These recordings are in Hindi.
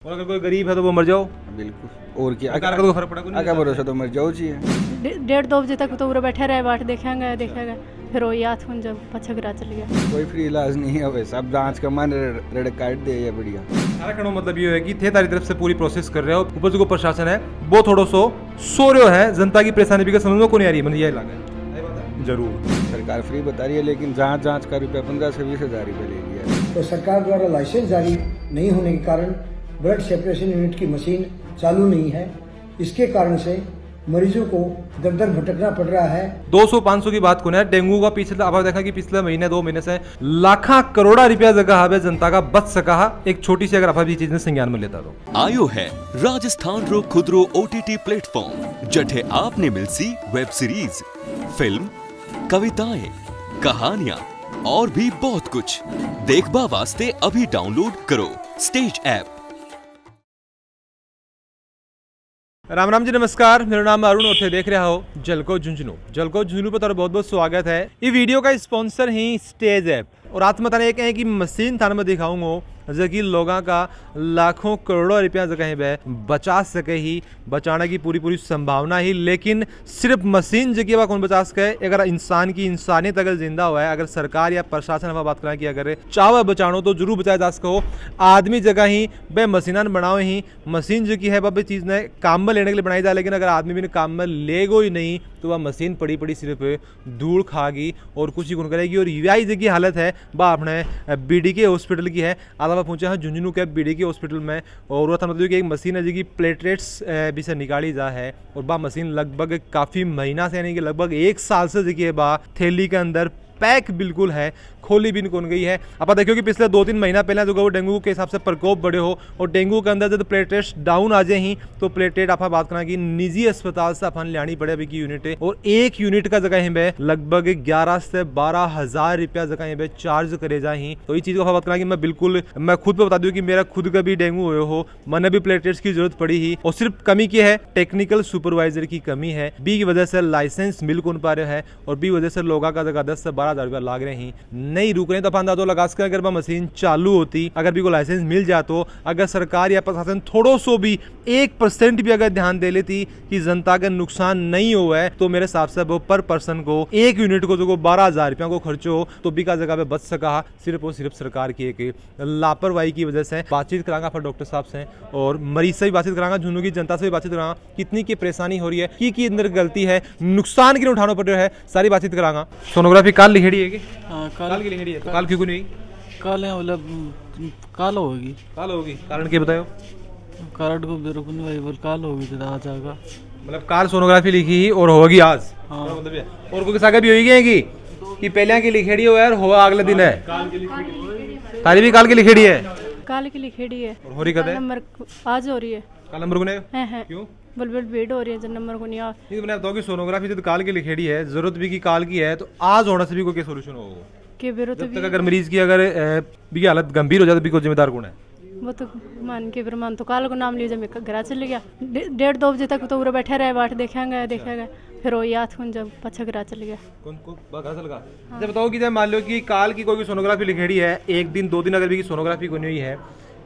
और अगर कोई गरीब है तो वो मर जाओ। बिल्कुल। और क्या सरकार का तो फर्क पड़ा क्या भरोसा तो मर जाओ चाहिए। 1:30-2 बजे तक तो पूरा बैठे रहे बाट देखेंगे फिर वो याद हुन जब पछगरा चल गया। कोई फ्री इलाज नहीं है वैसे अब जांच का मन रेड काट दे या बढ़िया सारा कहने मतलब ये है कि थे तारी तरफ से पूरी प्रोसेस कर रहे हो ऊपर जो प्रशासन है वो थोड़ा सो रहे है जनता की परेशानी भी समझ में को नहीं आ रही है ये लगा जरूर सरकार फ्री बता रही है लेकिन जांच का रुपया 15 से 20 हज़ार रुपये ले लिया है। तो सरकार द्वारा लाइसेंस जारी नहीं होने के कारण ब्लड सेपरेशन यूनिट की मशीन चालू नहीं है। इसके कारण से मरीजों को दर दर भटकना पड़ रहा है। 200-500 की बात को ना डेंगू का पिछला अब देखा कि पिछले महीने 2 महीने से लाखा करोड़ा रुपया जगह है जनता का बच सका एक छोटी सी अगर आप चीज ने संज्ञान में लेता तो आयो है राजस्थान रो खुदरो OTT प्लेटफॉर्म जठे आपने मिलसी वेब सीरीज फिल्म कविताएं कहानियां और भी बहुत कुछ देखबा वास्ते अभी डाउनलोड करो स्टेज ऐप। राम राम जी नमस्कार, मेरा नाम अरुण और थे देख रहे हो जलको झुंझुनू पर बहुत बहुत स्वागत है। ये वीडियो का स्पॉन्सर ही स्टेज ऐप और आत्मता एक है कि मशीन थाने में दिखाऊंगा जो कि लोगों का लाखों करोड़ों रुपया जगह बचा सके ही बचाने की पूरी संभावना ही, लेकिन सिर्फ मशीन जगह कौन बचा सके अगर इंसान की इंसानियत अगर जिंदा हुआ है, अगर सरकार या प्रशासन हम बात करें कि अगर चाव बचानो तो जरूर बचाया जा सको। आदमी जगह ही बे मशीना बनाओ ही मशीन जो की है वह चीज़ ने काम में लेने के लिए बनाई जाए, लेकिन अगर आदमी भी काम में लेगो ही नहीं तो वह मशीन पड़ी सिर्फ धूल खागी और कुछ ही गुण करेगी। और यही जगह हालत है वह अपने BDK हॉस्पिटल की है। आधा पहुंचे हैं झुंझुनू के BDK हॉस्पिटल में और वह मतलब कि एक मशीन है जिसकी प्लेटलेट्स भी से निकाली जा है और वह मशीन लगभग काफ़ी महीना से यानी कि लगभग 1 साल से जगह बा थैली के अंदर पैक बिल्कुल है, खोली भी कौन गई है। अब देखियो कि पिछले 2-3 महीना पहले जो डेंगू के हिसाब से प्रकोप बढ़े हो और डेंगू के अंदर जब प्लेटलेट्स डाउन आ जाए ही तो प्लेटलेट आप बात करना कि निजी अस्पताल से अपन लानी पड़े अभी की यूनिट है और एक यूनिट का जगह में लगभग 11 से 12 हज़ार रुपया जगह में चार्ज करे जाए। तो ये चीज़ को बात करना कि मैं खुद पे बता दूँ कि मेरा खुद का भी डेंगू हुए हो, मैंने भी प्लेटलेट्स की जरूरत पड़ी ही और सिर्फ कमी की है टेक्निकल सुपरवाइजर की कमी है। बी की वजह से लाइसेंस मिल कौन पा रहे हैं और बी वजह से लोगों का जगह 10 से 12 हज़ार रुपया लाग रहे हैं, नहीं रुक रहे। तो अपन अंदाजा लगा सके अगर मशीन चालू होती, अगर भी को लाइसेंस मिल जातो, अगर सरकार या प्रशासन थोड़ो सो भी 1% भी अगर ध्यान दे लेती कि जनता का नुकसान नहीं हुआ है तो मेरे हिसाब से वो पर पर्सन को एक यूनिट को जो 12 हज़ार रुपया को खर्चो हो तो भी का जगह पे बच सका सिर्फ और सिर्फ सरकार की एक लापरवाही की वजह से। बातचीत करांगा फिर डॉक्टर साहब से और मरीज से भी बातचीत करांगा, झुंझुनू की जनता से भी बातचीत करांगा कितनी की परेशानी हो रही है, की अंदर गलती है, नुकसान किन उठाना पड़ रहा है, सारी बातचीत करांगा। सोनोग्राफी काल लिखेड़ी है कि काल की लिखेड़ी है तो काल क्यों नहीं काल है मतलब काल होगी कारण क्या बताओ कारण को मेरे को नहीं भाई बोल काल होगी तो आ जाएगा मतलब काल सोनोग्राफी लिखी ही और होगी आज। हाँ। मतलब ये और कोई सागा भी होगी कि पहले की लिखेड़ी हो यार हो अगले दिन है तारी भी काल की लिखेड़ी है काल की लिखेड़ी है और हो रही कद नंबर आज हो रही है काल नंबर को नहीं है क्यों बलबल भीड़ हो रही है जब नंबर को नहीं आ। नहीं तो मैंने बताऊँ कि सोनोग्राफी जब काल की लिखेड़ी है जरूरत भी की काल की है तो आज होने से भी कोई सोल्यूशन होगा के बेरो तो जब तक अगर मरीज की अगर भी हालत गंभीर हो जाए तो भी कोई जिम्मेदार कौन है वो तो मान के फिर मान तो काल को नाम लिया जब मैं घर चले गया 1:30-2 बजे तक तो पूरा बैठे रहे बाट देखेंगे फिर वो याद हुन जब पछगरा चल गया। कौन को घर से लगा जब बताओ कि जब मान लो कि काल की कोई सोनोग्राफी लिखेड़ी है 1 दिन 2 दिन अगर भी सोनोग्राफी को नहीं हुई है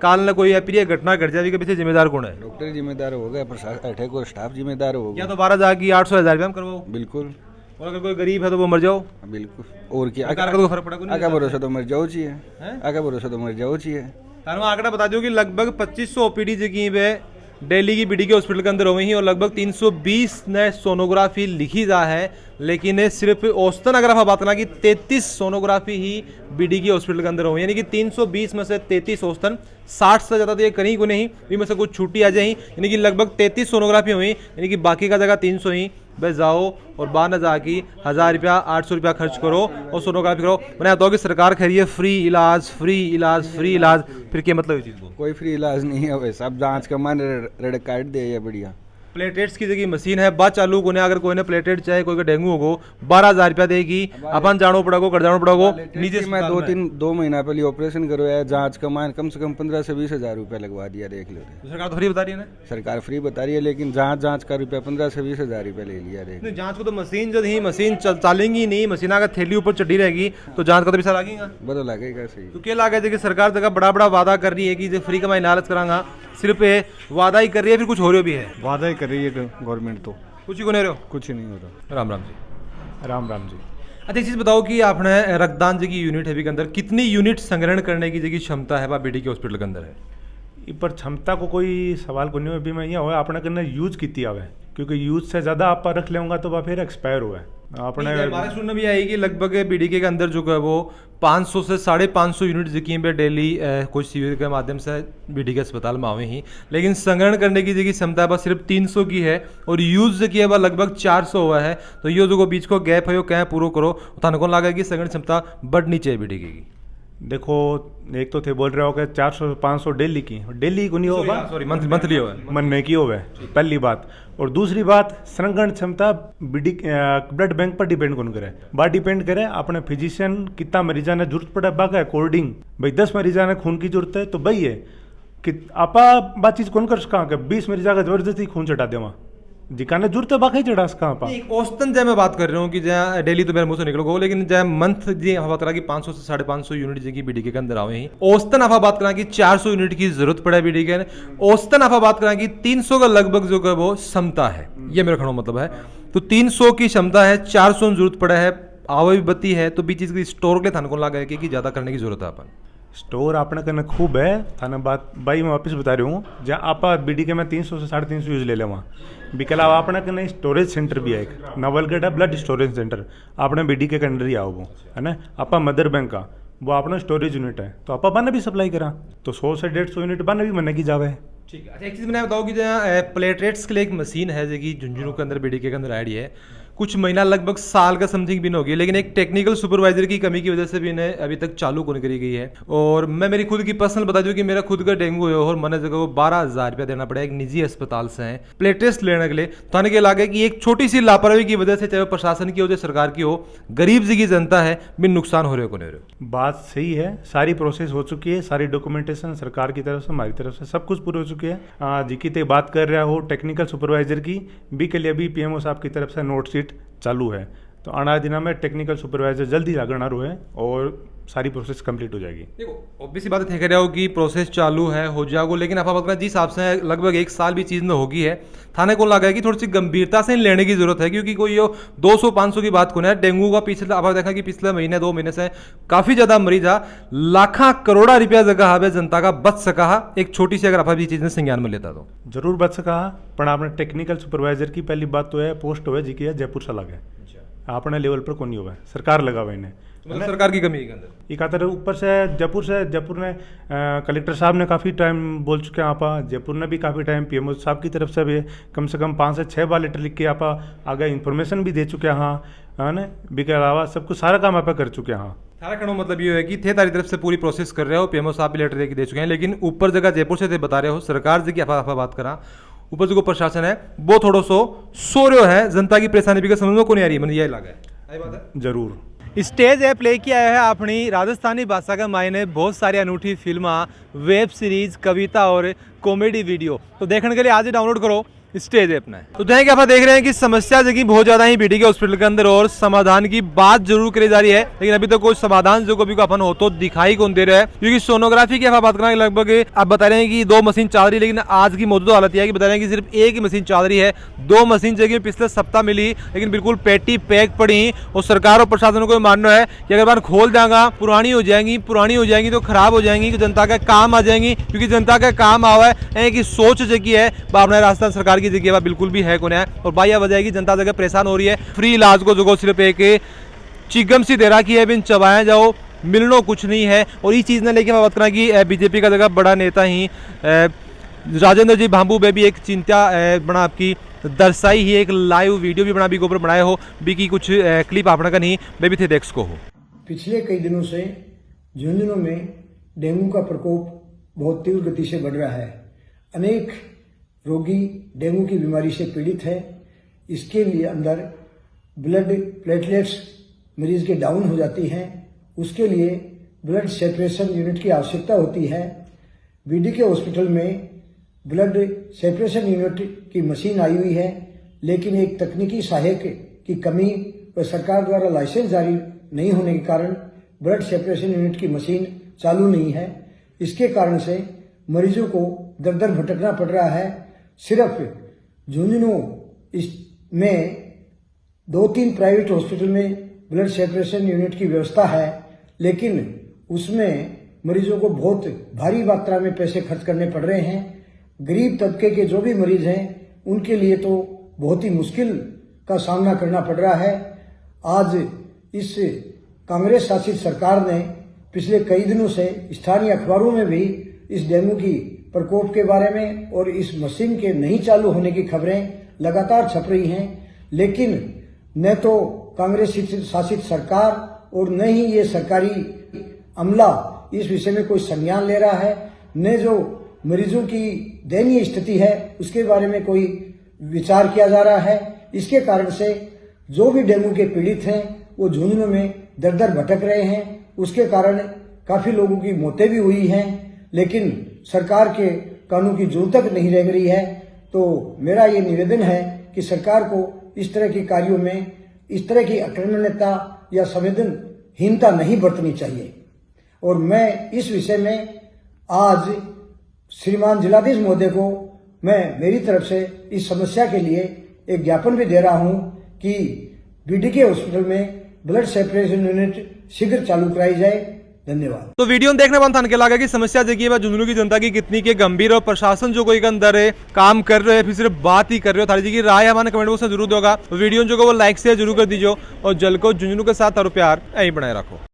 काल न कोई अप्रिय घटना घट जाए पीछे जिम्मेदार कौन है? डॉक्टर जिम्मेदार हो गए, प्रशासन को स्टाफ जिम्मेदार हो या तो 12 हज़ार की 800 हज़ार रुपया करवाओ। बिल्कुल। और अगर कोई गरीब है तो वो मर जाओ। बिल्कुल। और क्या सरकार का तो फर्क पड़ा क्या भरोसा तो मर जाओ चाहिए क्या भरोसा तो मर जाओ चाहिए। आंकड़ा बता दो कि लगभग 2500 OPD जगह पे दिल्ली की BDK हॉस्पिटल के अंदर हुई ही और लगभग 320 ने सोनोग्राफी लिखी जा है, लेकिन सिर्फ औसतन अगर आप बात करना कि 33 सोनोग्राफी ही BDK हॉस्पिटल के अंदर हुई, यानी कि 320 में से 33 औसतन 60 से ज़्यादा तो ये कहीं को नहीं भी में से कुछ छुट्टी आ जाए, यानी कि लगभग 33 सोनोग्राफी हुई, यानी कि बाकी का जगह 300 ही बस जाओ और 12 हज़ार की 1000 रुपया 800 रुपया खर्च करो और सोनोग्राफी करो। मैंने बताओ कि सरकार कह रही है फ्री इलाज फिर क्या मतलब चीज़ को कोई फ्री इलाज नहीं है वैसे अब जांच का मन रेड काट दे या बढ़िया प्लेटलेट्स की जगह मशीन है बात चालू को अगर कोई ने प्लेटलेट चाहे कोई का डेंगू होगो 12 हज़ार रुपया देगी अपन जानो पड़ेगो कर जानो पड़ेगो नीचे मैं 2 महीना पहले ऑपरेशन करो है जांच का मान कम से कम 15 से 20 हज़ार रुपया लगवा दिया देख लो। सरकार तो फ्री बता रही है ना सरकार फ्री बता रही है लेकिन जांच का रुपया 15 से 20 हज़ार रुपया ले लिया देख। जांच को तो मशीन जब ही मशीन चलेंगी नहीं मशीन अगर थैली ऊपर चढ़ी रहेगी तो जांच का तो पैसा लगेगा बदल लगेगा सही तो क्या लागेगा कि सरकार जगह बड़ा वादा कर रही है कि फ्री का मैं इलाज करांगा सिर्फ ये वादा ही कर रही है, फिर कुछ हो रहा भी है? वादा ही कर रही है गवर्नमेंट तो, कुछ ही को नहीं रहे हो? कुछ ही नहीं हो रहा। राम राम जी। राम राम जी। अच्छा एक चीज़ बताओ कि आपने रक्तदान जी की यूनिट है भी के अंदर कितनी यूनिट संग्रहण करने की जगह क्षमता है बीडी के हॉस्पिटल के अंदर है? इ पर क्षमता को कोई सवाल को नहीं हो भी मैं यहाँ हो अपने करने यूज की आवे, क्योंकि यूज से ज़्यादा आप रख लेंगे तो वह फिर एक्सपायर हुआ है अपने। हमारे सुनने में आई कि लगभग बीडीके के अंदर जो है वो 500 से 550 यूनिट जकीम पे डेली कुछ शिविर के माध्यम से बीडीके अस्पताल में आवे ही, लेकिन संग्रहण करने की जगह क्षमता बस सिर्फ 300 की है और यूज जो किया वह लगभग 400 हुआ है। तो ये जो बीच को गैप है वो क्या पूरा करो, थाने को लगा कि संग्रहण क्षमता बढ़नी चाहिए बीडीके की। देखो एक तो थे बोल रहे हो कि 400-500 डेली की, डेली को नहीं होगा, सॉरी मंथली होगा, मन में की होगा पहली बात। और दूसरी बात संग्रहण क्षमता ब्लड बैंक पर डिपेंड कौन करे, बात डिपेंड करे अपने फिजिशियन कितना मरीजा ने जरूरत पड़े बाका अकॉर्डिंग। भाई 10 मरीजा ने खून की जरूरत है तो भाई है कि आपा बात चीज कौन कर सका कि 20 मरीजा का जबरदस्ती खून चढ़ा देवा जिकाने जरूरत है बाकी चढ़ा सका आपा। औसतन जय मैं बात कर रहा हूँ कि जहाँ डेली तो मेरे मुंह से निकल गो, लेकिन जय मंथ जी आप बात करा कि 500 से 550 यूनिट जी बीडीके के अंदर आवे ही, औसतन आप बात करा कि 400 यूनिट की जरूरत पड़े बीडीके ने, औसतन आप बात करा कि 300 का लगभग जो है वो क्षमता है, ये मेरा कहना मतलब है। तो 300 की क्षमता है, 400 जरूरत पड़ा है, आवाज बत्ती है, तो बीच चीज की स्टोर के लिए थाने को लगा है कि ज्यादा करने की जरूरत है अपन। स्टोर अपने करना खूब है थाना बात भाई, मैं वापस बता रही हूँ जहाँ आप बीडीके में 300 से 350 यूज ले लेवा बिके अलावा अपने करना स्टोरेज सेंटर भी है, एक नवलगढ़ है ब्लड स्टोरेज सेंटर अपने बीडीके के अंडर ही आओ वो है ना। आपा मदर बैंक का वो अपना स्टोरेज यूनिट है तो आपा बने भी सप्लाई करा तो 100 से 150 यूनिट बने भी मने की जावे। ठीक है। अच्छा एक चीज़ मैंने बताओ कि जहाँ प्लेटलेट्स के लिए एक मशीन है जो कि झुंझुनू के अंदर बीडीके के अंदर आई है, कुछ महीना लगभग साल का समथिंग भी हो गई, लेकिन एक टेक्निकल सुपरवाइजर की कमी की वजह से भी इन्हें अभी तक चालू नहीं करी गई है। और मैं मेरी खुद की पर्सनल बता दूं कि मेरा खुद का डेंगू है और मैंने जगह को 12,000 रुपया देना पड़ा एक निजी अस्पताल से है प्लेटेस्ट लेने के लिए। थाने के लगे कि एक छोटी सी लापरवाही की वजह से, चाहे प्रशासन की हो चाहे सरकार की हो, गरीब जी की जनता है बिन नुकसान हो रहे को नहीं रहे। बात सही है, सारी प्रोसेस हो चुकी है, सारी डॉक्यूमेंटेशन सरकार की तरफ से हमारी तरफ से सब कुछ पूरी हो चुकी है। जी की बात कर रहा हो टेक्निकल सुपरवाइजर की भी के लिए अभी पीएमओ साहब की तरफ से नोट शीट चालू है, तो आने दिनों में टेक्निकल सुपरवाइजर जल्दी लागना है और सारी प्रोसेस कंप्लीट हो जाएगी। देखो ऑब्वियसली बात है कह रहा हो कि प्रोसेस चालू है हो जाएगा, लेकिन आप अपना जिस हिसाब से लगभग 1 साल भी चीज़ में होगी है, थाने को लगा है कि थोड़ी सी गंभीरता से लेने की जरूरत है, क्योंकि कोई ये 200-500 की बात को नहीं है। डेंगू का पिछले आप देखा कि पिछले महीने 2 महीने से काफ़ी ज़्यादा मरीज लाखा करोड़ा रुपया जगह है जनता का बच सका, एक छोटी सी अगर आप भी चीज़ ने संज्ञान में लेता तो जरूर बच सका। पर आपने टेक्निकल सुपरवाइजर की पहली बात तो है पोस्ट हुआ जी की है जयपुर से लगे, अपने लेवल पर कौन नहीं हुआ, सरकार लगा हुआ इन्हें, मतलब सरकार की कमी है के अंदर। एक आतर ऊपर से जयपुर ने कलेक्टर साहब ने काफ़ी टाइम बोल चुके हैं आपा, जयपुर ने भी काफ़ी टाइम पीएमओ साहब की तरफ से भी कम से कम 5 से 6 बार लेटर लिख के आपा आगे इन्फॉर्मेशन भी दे चुके हैं। हाँ है ना, भी के अलावा सब कुछ सारा काम आप कर चुके हैं। हाँ सारा कहना मतलब ये है कि थे तारी तरफ से पूरी प्रोसेस कर रहे हो, पीएमओ साहब भी लेटर दे चुके हैं, लेकिन ऊपर जगह जयपुर से थे बता रहे हो सरकार जी की अफवाह बात करा, ऊपर जो प्रशासन है वो थोड़ा सो रहे है, जनता की परेशानी भी समझ में को नहीं आ रही, मैंने यही लगा है। जरूर स्टेज ऐप लेके आया है अपनी राजस्थानी भाषा का मायने बहुत सारी अनूठी फिल्मा, वेब सीरीज, कविता और कॉमेडी वीडियो, तो देखने के लिए आज ही डाउनलोड करो स्टेज ऐप ने। तो जैसे कि आप देख रहे हैं कि समस्या जगह बहुत ज्यादा ही बीडीके हॉस्पिटल के अंदर और समाधान की बात जरूर करी जा रही है, लेकिन अभी तक कोई समाधान जो कभी को अपन हो तो दिखाई कौन दे रहा है, क्योंकि सोनोग्राफी की आप बात करें लगभग आप बता रहे हैं कि 2 मशीन चल रही है, लेकिन आज की मौजूदा हालत यह है कि बता रहे हैं कि सिर्फ 1 ही मशीन चल रही है। 2 मशीन जगह पिछले सप्ताह मिली लेकिन बिल्कुल पेटी पैक पड़ी, और सरकार और प्रशासन को मानना है कि अगर बार खोल देगा पुरानी हो जाएंगी तो खराब हो जाएंगी, तो जनता का काम आ जाएंगी, क्योंकि जनता का काम आवा है कि सोच जगी है अपना राजस्थान सरकार की जगह बिल्कुल भी है कौन है, और बाया वजह है कि जनता जगह परेशान हो रही है। फ्री इलाज को जो सिर्फ एक चिगम सी दे रहा की है बिन चबाया जाओ, मिलनो कुछ नहीं है। और इस चीज़ ने लेके बात करना कि बीजेपी का जगह बड़ा नेता ही राजेंद्र जी भांबू में भी एक चिंता बना आपकी दर्शाई ही, एक लाइव वीडियो भी बना भी ऊपर बनाए हो भी की कुछ क्लिप आपने का नहीं बेबी थे देख को हो। पिछले कई दिनों से झुंझुनू में डेंगू का प्रकोप बहुत तीव्र गति से बढ़ रहा है। अनेक रोगी डेंगू की बीमारी से पीड़ित है। इसके लिए अंदर ब्लड प्लेटलेट्स मरीज के डाउन हो जाती हैं, उसके लिए ब्लड सेपरेशन यूनिट की आवश्यकता होती है। बीडीके हॉस्पिटल में ब्लड सेपरेशन यूनिट की मशीन आई हुई है, लेकिन एक तकनीकी सहायक की कमी व सरकार द्वारा लाइसेंस जारी नहीं होने के कारण ब्लड सेपरेशन यूनिट की मशीन चालू नहीं है। इसके कारण से मरीजों को दर दर भटकना पड़ रहा है। सिर्फ झुंझुनू में 2-3 प्राइवेट हॉस्पिटल में ब्लड सेपरेशन यूनिट की व्यवस्था है, लेकिन उसमें मरीजों को बहुत भारी मात्रा में पैसे खर्च करने पड़ रहे हैं। गरीब तबके के जो भी मरीज हैं उनके लिए तो बहुत ही मुश्किल का सामना करना पड़ रहा है। आज इस कांग्रेस शासित सरकार ने पिछले कई दिनों से स्थानीय अखबारों में भी इस डेंगू की प्रकोप के बारे में और इस मशीन के नहीं चालू होने की खबरें लगातार छप रही हैं, लेकिन न तो कांग्रेस शासित सरकार और न ही ये सरकारी अमला इस विषय में कोई संज्ञान ले रहा है, न जो मरीजों की दयनीय स्थिति है उसके बारे में कोई विचार किया जा रहा है। इसके कारण से जो भी डेंगू के पीड़ित हैं वो झुंझुनू में दर दर भटक रहे हैं। उसके कारण काफी लोगों की मौतें भी हुई हैं, लेकिन सरकार के कानून की जूं तक नहीं रह रही है। तो मेरा ये निवेदन है कि सरकार को इस तरह के कार्यों में इस तरह की अकर्मण्यता या संवेदनहीनता नहीं बरतनी चाहिए। और मैं इस विषय में आज श्रीमान जिलाधीश महोदय को मैं मेरी तरफ से इस समस्या के लिए एक ज्ञापन भी दे रहा हूं कि बीडीके हॉस्पिटल में ब्लड सेपरेशन यूनिट शीघ्र चालू कराई जाए। धन्यवाद। तो वीडियो में देखने बाद थाने के लगा कि समस्या देखिए मैं झुंझुनू की जनता की कितनी के गंभीर और प्रशासन जो कोई के अंदर है काम कर रहे हैं, फिर सिर्फ बात ही कर रहे हो। थारी जी की राय हमारे कमेंट बॉक्स में जरूर दोगा। वीडियो जो को वो लाइक शेयर जरूर कर दीजिए और जलको झुंझुनू के साथ और प्यार यही बनाए रखो।